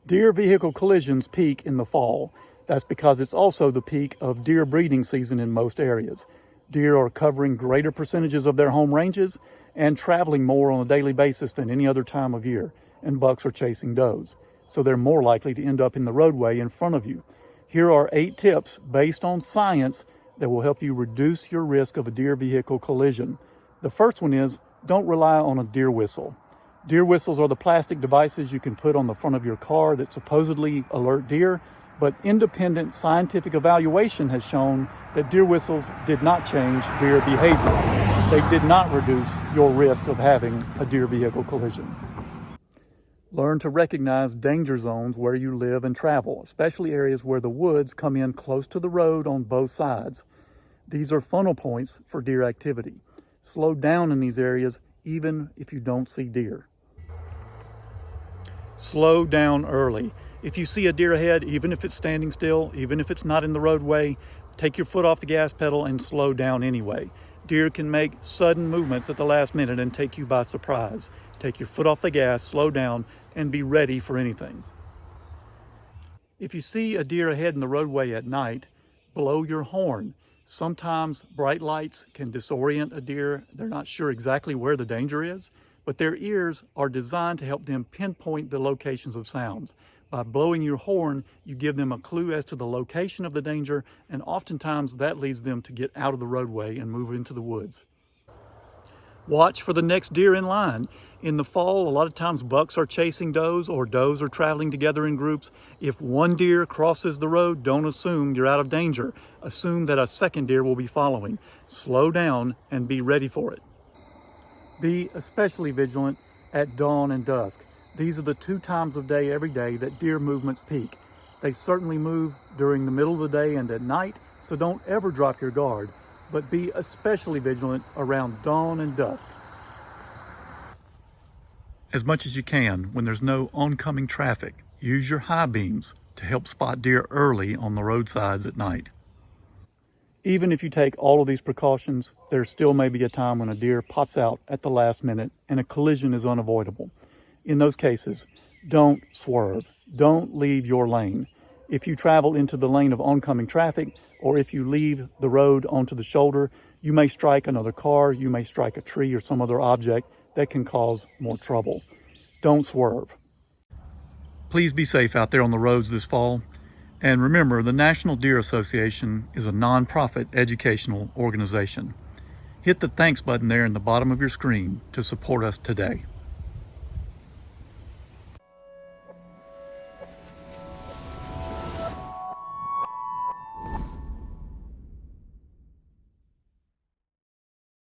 Deer vehicle collisions peak in the fall. That's because it's also the peak of deer breeding season in most areas. Deer are covering greater percentages of their home ranges and traveling more on a daily basis than any other time of year, and bucks are chasing does, so they're more likely to end up in the roadway in front of you. Here are 8 tips based on science that will help you reduce your risk of a deer vehicle collision. The first one is, don't rely on a deer whistle. Deer whistles are the plastic devices you can put on the front of your car that supposedly alert deer, but independent scientific evaluation has shown that deer whistles did not change deer behavior. They did not reduce your risk of having a deer vehicle collision. Learn to recognize danger zones where you live and travel, especially areas where the woods come in close to the road on both sides. These are funnel points for deer activity. Slow down in these areas even if you don't see deer. Slow down early. If you see a deer ahead, even if it's standing still, even if it's not in the roadway, take your foot off the gas pedal and slow down anyway. Deer can make sudden movements at the last minute and take you by surprise. Take your foot off the gas, slow down, and be ready for anything. If you see a deer ahead in the roadway at night, blow your horn. Sometimes bright lights can disorient a deer. They're not sure exactly where the danger is, but their ears are designed to help them pinpoint the locations of sounds. By blowing your horn, you give them a clue as to the location of the danger, and oftentimes that leads them to get out of the roadway and move into the woods. Watch for the next deer in line. In the fall, a lot of times bucks are chasing does or does are traveling together in groups. If one deer crosses the road, don't assume you're out of danger. Assume that a second deer will be following. Slow down and be ready for it. Be especially vigilant at dawn and dusk. These are the 2 times of day every day that deer movements peak. They certainly move during the middle of the day and at night, so don't ever drop your guard, but be especially vigilant around dawn and dusk. As much as you can, when there's no oncoming traffic, use your high beams to help spot deer early on the roadsides at night. Even if you take all of these precautions, there still may be a time when a deer pops out at the last minute and a collision is unavoidable. In those cases, don't swerve. Don't leave your lane. If you travel into the lane of oncoming traffic, or if you leave the road onto the shoulder, you may strike another car, you may strike a tree or some other object that can cause more trouble. Don't swerve. Please be safe out there on the roads this fall. And remember, the National Deer Association is a nonprofit educational organization. Hit the thanks button there in the bottom of your screen to support us today.